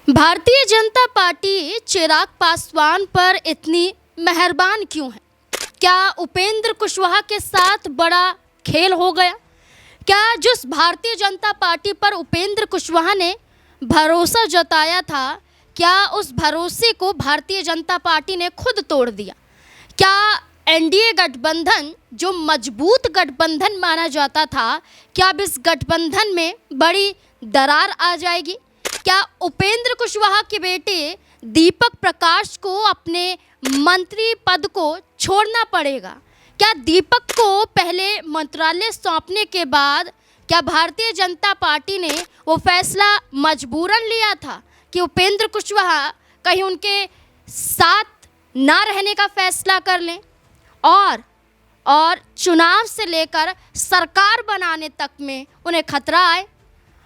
Bharatiya Janata party Chirag Paswan पर इतनी मेहरबान क्यों है? क्या उपेंद्र कुशवाहा के साथ बड़ा खेल हो गया? क्या जिस भारतीय जनता पार्टी पर उपेंद्र कुशवाहा ने भरोसा जताया था, क्या उस भरोसे को भारतीय जनता पार्टी ने खुद तोड़ दिया? क्या एनडीए गठबंधन जो मजबूत गठबंधन माना जाता था, क्या अब इस गठबंधन में बड़ी दरार आ जाएगी? क्या उपेंद्र कुशवाहा के बेटे दीपक प्रकाश को अपने मंत्री पद को छोड़ना पड़ेगा? क्या दीपक को पहले मंत्रालय सौंपने के बाद क्या भारतीय जनता पार्टी ने वो फैसला मजबूरन लिया था कि उपेंद्र कुशवाहा कहीं उनके साथ ना रहने का फैसला कर लें और चुनाव से लेकर सरकार बनाने तक में उन्हें खतरा आए?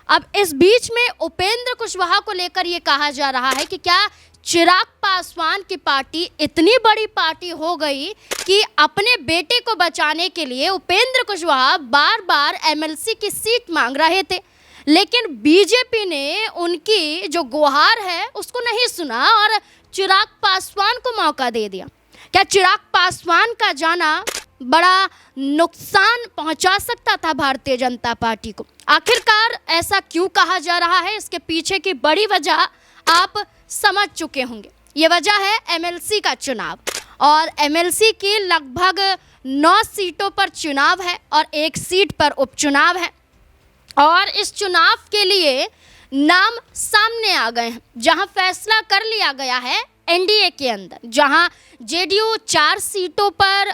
अब इस बीच में उपेंद्र कुशवाहा को लेकर ये कहा जा रहा है कि क्या चिराग पासवान की पार्टी इतनी बड़ी पार्टी हो गई कि अपने बेटे को बचाने के लिए उपेंद्र कुशवाहा बार बार एमएलसी की सीट मांग रहे थे, लेकिन बीजेपी ने उनकी जो गुहार है उसको नहीं सुना और चिराग पासवान को मौका दे दिया। क्या चिराग पासवान का जाना बड़ा नुकसान पहुंचा सकता था भारतीय जनता पार्टी को? आखिरकार ऐसा क्यों कहा जा रहा है, इसके पीछे की बड़ी वजह आप समझ चुके होंगे। ये वजह है एमएलसी का चुनाव, और एमएलसी की लगभग 9 सीटों पर चुनाव है और 1 सीट पर उपचुनाव है। और इस चुनाव के लिए नाम सामने आ गए हैं, जहां फैसला कर लिया गया है एनडीए के अंदर, जहां जेडीयू 4 सीटों पर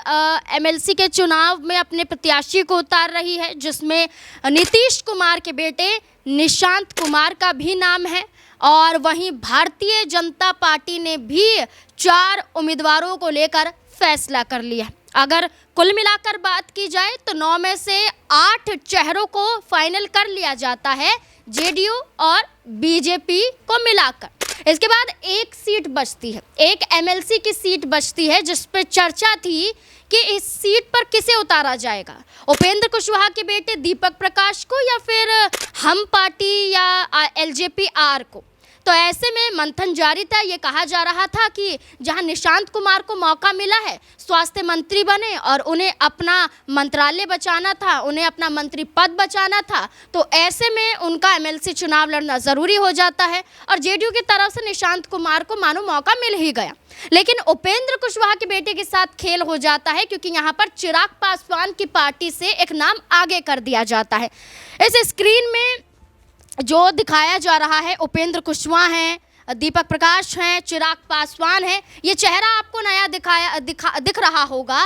एमएलसी के चुनाव में अपने प्रत्याशी को उतार रही है, जिसमें नीतीश कुमार के बेटे निशांत कुमार का भी नाम है। और वहीं भारतीय जनता पार्टी ने भी 4 उम्मीदवारों को लेकर फैसला कर लिया। अगर कुल मिलाकर बात की जाए तो 9 में से 8 चेहरों को फाइनल कर लिया जाता है जेडीयू और बीजेपी को मिलाकर। इसके बाद 1 सीट बचती है, एक एमएलसी की सीट बचती है, जिस पर चर्चा थी कि इस सीट पर किसे उतारा जाएगा, उपेंद्र कुशवाहा के बेटे दीपक प्रकाश को या फिर हम पार्टी या एलजेपी आर को। तो ऐसे में मंथन जारी था। ये कहा जा रहा था कि जहां निशांत कुमार को मौका मिला है, स्वास्थ्य मंत्री बने और उन्हें अपना मंत्रालय बचाना था, उन्हें अपना मंत्री पद बचाना था, तो ऐसे में उनका एमएलसी चुनाव लड़ना ज़रूरी हो जाता है। और जेडीयू की तरफ से निशांत कुमार को मानो मौका मिल ही गया, लेकिन उपेंद्र कुशवाहा के बेटे के साथ खेल हो जाता है, क्योंकि यहाँ पर चिराग पासवान की पार्टी से एक नाम आगे कर दिया जाता है। इस स्क्रीन में जो दिखाया जा रहा है, उपेंद्र कुशवाहा हैं, दीपक प्रकाश हैं, चिराग पासवान हैं। ये चेहरा आपको नया दिख रहा होगा।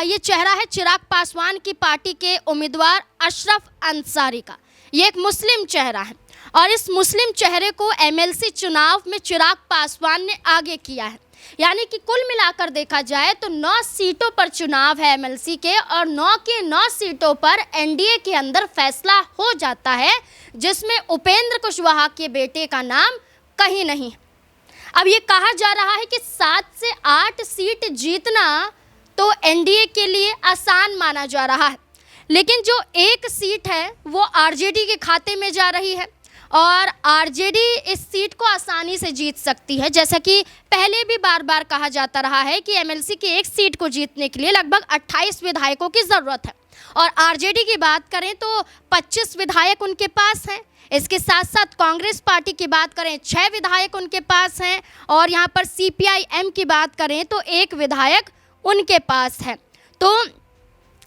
ये चेहरा है चिराग पासवान की पार्टी के उम्मीदवार अशरफ अंसारी का। ये एक मुस्लिम चेहरा है और इस मुस्लिम चेहरे को एमएलसी चुनाव में चिराग पासवान ने आगे किया है। यानी कि कुल मिलाकर देखा जाए तो 9 सीटों पर चुनाव है एमएलसी के, और 9 की 9 सीटों पर एनडीए के अंदर फैसला हो जाता है, जिसमें उपेंद्र कुशवाहा के बेटे का नाम कहीं नहीं। अब ये कहा जा रहा है कि 7 से 8 सीट जीतना तो एनडीए के लिए आसान माना जा रहा है, लेकिन जो 1 सीट है वो आरजेडी के खाते में जा रही है और आरजेडी इस सीट को आसानी से जीत सकती है। जैसा कि पहले भी बार बार कहा जाता रहा है कि एमएलसी की 1 सीट को जीतने के लिए लगभग 28 विधायकों की ज़रूरत है, और आरजेडी की बात करें तो 25 विधायक उनके पास हैं। इसके साथ साथ कांग्रेस पार्टी की बात करें 6 विधायक उनके पास हैं, और यहाँ पर सीपीआई-एम की बात करें तो 1 विधायक उनके पास है। तो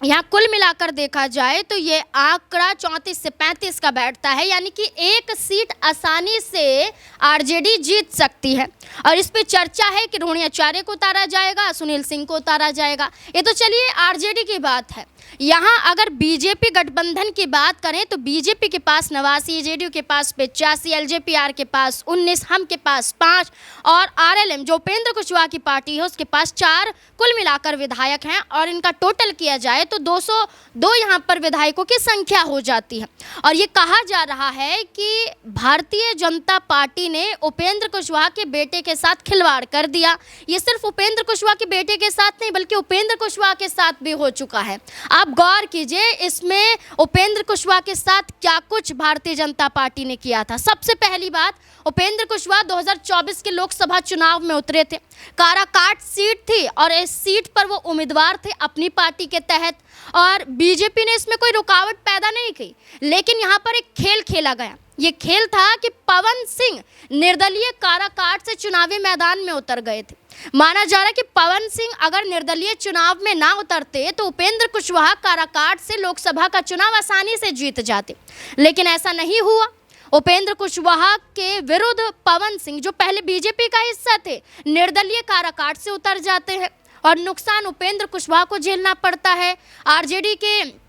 यहाँ कुल मिलाकर देखा जाए तो ये आंकड़ा 34 से 35 का बैठता है, यानी कि 1 सीट आसानी से आरजेडी जीत सकती है। और इस पे चर्चा है कि रोहिणी आचार्य को उतारा जाएगा, सुनील सिंह को उतारा जाएगा। ये तो चलिए आरजेडी की बात है। यहाँ अगर बीजेपी गठबंधन की बात करें तो बीजेपी के पास 89, जेडीयू के पास 85, एलजेपी आर के पास 19, हम के पास 5 और आरएलएम जो उपेंद्र कुशवाहा की पार्टी है उसके पास 4 कुल मिलाकर विधायक हैं, और इनका टोटल किया जाए तो 202 यहाँ पर विधायकों की संख्या हो जाती है। और ये कहा जा रहा है कि भारतीय जनता पार्टी ने उपेंद्र कुशवाहा के बेटे के साथ खिलवाड़ कर दिया। ये सिर्फ उपेंद्र कुशवाहा के बेटे के साथ नहीं बल्कि उपेंद्र कुशवाहा के साथ भी हो चुका है। आप गौर कीजिए इसमें उपेंद्र कुशवाहा के साथ क्या कुछ भारतीय जनता पार्टी ने किया था। सबसे पहली बात, उपेंद्र कुशवाहा 2024 के लोकसभा चुनाव में उतरे थे। काराकाट सीट थी और इस सीट पर वो उम्मीदवार थे अपनी पार्टी के तहत, और बीजेपी ने इसमें कोई रुकावट पैदा नहीं की। लेकिन यहाँ पर एक खेल खेला गया। ये खेल था कि पवन सिंह निर्दलीय काराकाट से चुनावी मैदान में उतर गए थे। माना जा रहा है कि पवन सिंह अगर निर्दलीय चुनाव में ना उतरते तो उपेंद्र कुशवाहा काराकाट से लोकसभा का चुनाव आसानी से जीत जाते, लेकिन ऐसा नहीं हुआ। उपेंद्र कुशवाहा के विरुद्ध पवन सिंह, जो पहले बीजेपी का हिस्सा थे, निर्दलीय काराकाट से उतर जाते हैं और नुकसान उपेंद्र कुशवाहा को झेलना पड़ता है। आरजेडी के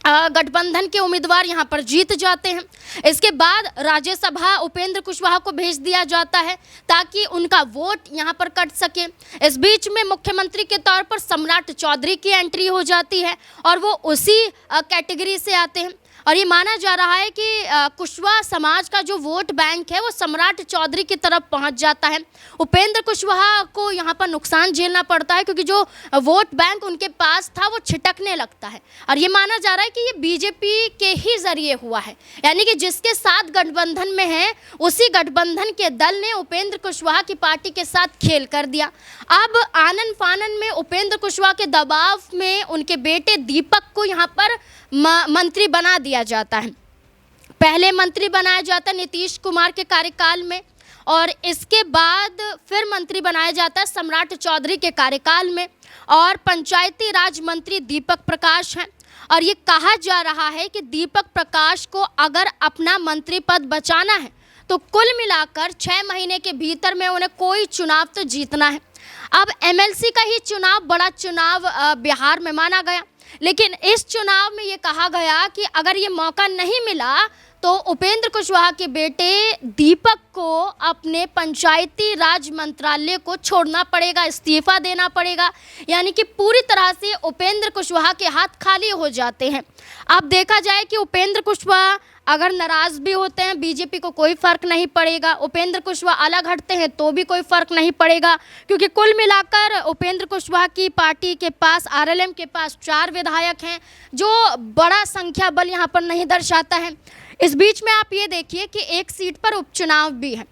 गठबंधन के उम्मीदवार यहाँ पर जीत जाते हैं। इसके बाद राज्यसभा उपेंद्र कुशवाहा को भेज दिया जाता है ताकि उनका वोट यहाँ पर कट सके। इस बीच में मुख्यमंत्री के तौर पर सम्राट चौधरी की एंट्री हो जाती है और वो उसी कैटेगरी से आते हैं, और ये माना जा रहा है कि कुशवाहा समाज का जो वोट बैंक है वो सम्राट चौधरी की तरफ पहुंच जाता है। उपेंद्र कुशवाहा को यहाँ पर नुकसान झेलना पड़ता है क्योंकि जो वोट बैंक उनके पास था वो छिटकने लगता है, और ये माना जा रहा है कि ये बीजेपी के ही जरिए हुआ है, यानी कि जिसके साथ गठबंधन में है उसी गठबंधन के दल ने उपेंद्र कुशवाहा की पार्टी के साथ खेल कर दिया। अब आनन फानन में उपेंद्र कुशवाहा के दबाव में उनके बेटे दीपक को यहाँ पर मंत्री बना दिया जाता है। पहले मंत्री बनाया जाता है नीतीश कुमार के कार्यकाल में, और इसके बाद फिर मंत्री बनाया जाता है सम्राट चौधरी के कार्यकाल में, और पंचायती राज मंत्री दीपक प्रकाश हैं। और ये कहा जा रहा है कि दीपक प्रकाश को अगर अपना मंत्री पद बचाना है तो कुल मिलाकर 6 महीने के भीतर में उन्हें कोई चुनाव तो जीतना है। अब एमएलसी का ही चुनाव बड़ा चुनाव बिहार में माना गया, लेकिन इस चुनाव में ये कहा गया कि अगर ये मौका नहीं मिला तो उपेंद्र कुशवाहा के बेटे दीपक को अपने पंचायती राज मंत्रालय को छोड़ना पड़ेगा, इस्तीफा देना पड़ेगा, यानी कि पूरी तरह से उपेंद्र कुशवाहा के हाथ खाली हो जाते हैं। अब देखा जाए कि उपेंद्र कुशवाहा अगर नाराज़ भी होते हैं बीजेपी को कोई फ़र्क नहीं पड़ेगा, उपेंद्र कुशवाहा अलग हटते हैं तो भी कोई फ़र्क नहीं पड़ेगा, क्योंकि कुल मिलाकर उपेंद्र कुशवाहा की पार्टी के पास, आरएलएम के पास 4 विधायक हैं, जो बड़ा संख्या बल यहाँ पर नहीं दर्शाता है। इस बीच में आप ये देखिए कि एक सीट पर उपचुनाव भी है।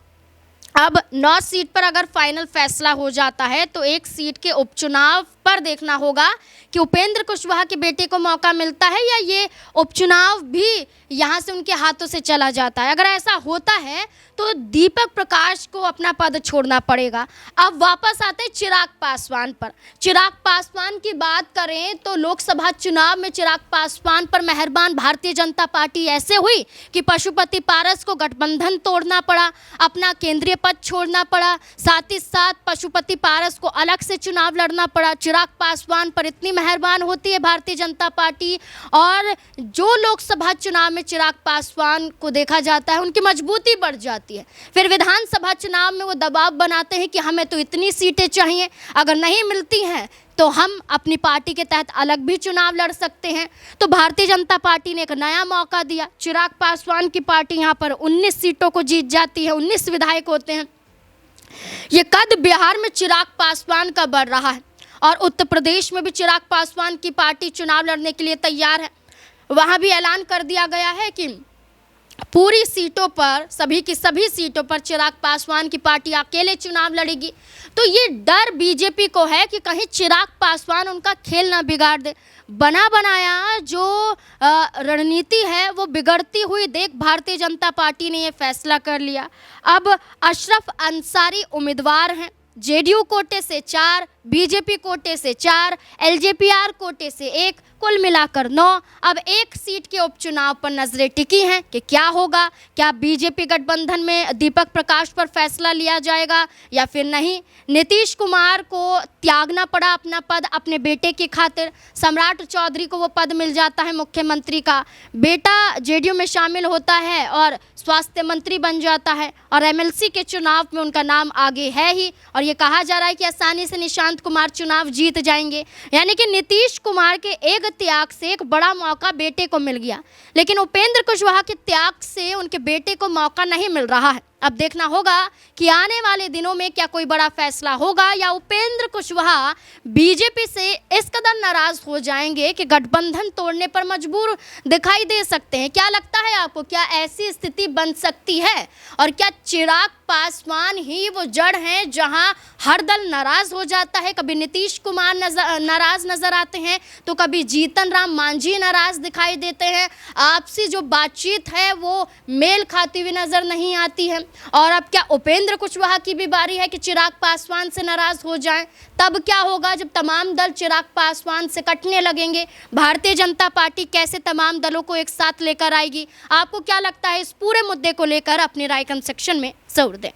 अब 9 सीट पर अगर फाइनल फैसला हो जाता है तो एक सीट के उपचुनाव पर देखना होगा कि उपेंद्र कुशवाहा के बेटे को मौका मिलता है या ये उपचुनाव भी यहाँ से उनके हाथों से चला जाता है। अगर ऐसा होता है तो दीपक प्रकाश को अपना पद छोड़ना पड़ेगा। अब वापस आते हैं चिराग पासवान पर। चिराग पासवान की बात करें तो लोकसभा चुनाव में चिराग पासवान पर मेहरबान भारतीय जनता पार्टी ऐसे हुई कि पशुपति पारस को गठबंधन तोड़ना पड़ा, अपना केंद्रीय पद छोड़ना पड़ा, साथ ही साथ पशुपति पारस को अलग से चुनाव लड़ना पड़ा। चिराग पासवान पर इतनी मेहरबान होती है भारतीय जनता पार्टी, और जो लोकसभा चुनाव में चिराग पासवान को देखा जाता है उनकी मजबूती बढ़ जाती है। फिर विधानसभा चुनाव में वो दबाव बनाते हैं कि हमें तो इतनी सीटें चाहिए, अगर नहीं मिलती हैं तो हम अपनी पार्टी के तहत अलग भी चुनाव लड़ सकते हैं। तो भारतीय जनता पार्टी ने एक नया मौका दिया। चिराग पासवान की पार्टी यहाँ पर 19 सीटों को जीत जाती है, 19 विधायक होते हैं। ये कद बिहार में चिराग पासवान का बढ़ रहा है, और उत्तर प्रदेश में भी चिराग पासवान की पार्टी चुनाव लड़ने के लिए तैयार है। वहाँ भी ऐलान कर दिया गया है कि पूरी सीटों पर, सभी की सभी सीटों पर चिराग पासवान की पार्टी अकेले चुनाव लड़ेगी। तो ये डर बीजेपी को है कि कहीं चिराग पासवान उनका खेल ना बिगाड़ दे। बना बनाया जो रणनीति है वो बिगड़ती हुई देख भारतीय जनता पार्टी ने ये फैसला कर लिया। अब अशरफ अंसारी उम्मीदवार हैं, जेडीयू कोटे से 4, बीजेपी कोटे से 4, एलजेपीआर कोटे से 1, कुल मिलाकर 9। अब एक सीट के उपचुनाव पर नजरें टिकी हैं कि क्या होगा, क्या बीजेपी गठबंधन में दीपक प्रकाश पर फैसला लिया जाएगा या फिर नहीं। नीतीश कुमार को त्यागना पड़ा अपना पद अपने बेटे की खातिर। सम्राट चौधरी को वो पद मिल जाता है मुख्यमंत्री का, बेटा जेडीयू में शामिल होता है और स्वास्थ्य मंत्री बन जाता है, और एमएलसी के चुनाव में उनका नाम आगे है ही, और ये कहा जा रहा है कि आसानी से निशान अनंत कुमार चुनाव जीत जाएंगे। यानी कि नीतीश कुमार के एक त्याग से एक बड़ा मौका बेटे को मिल गया, लेकिन उपेंद्र कुशवाहा के त्याग से उनके बेटे को मौका नहीं मिल रहा है। अब देखना होगा कि आने वाले दिनों में क्या कोई बड़ा फैसला होगा या उपेंद्र कुशवाहा बीजेपी से इस कदर नाराज हो जाएंगे कि गठबंधन तोड़ने पर मजबूर दिखाई दे सकते हैं। क्या लगता है आपको, क्या ऐसी स्थिति बन सकती है? और क्या चिराग पासवान ही वो जड़ हैं जहां हर दल नाराज हो जाता है? कभी नीतीश कुमार नाराज नजर आते हैं तो कभी जीतन राम मांझी नाराज दिखाई देते हैं। आपसी जो बातचीत है वो मेल खाती हुई नजर नहीं आती है। और अब क्या उपेंद्र कुशवाहा की भी बारी है कि चिराग पासवान से नाराज हो जाएं? तब क्या होगा जब तमाम दल चिराग पासवान से कटने लगेंगे? भारतीय जनता पार्टी कैसे तमाम दलों को एक साथ लेकर आएगी? आपको क्या लगता है? इस पूरे मुद्दे को लेकर अपनी राय कमेंट सेक्शन में जरूर दें।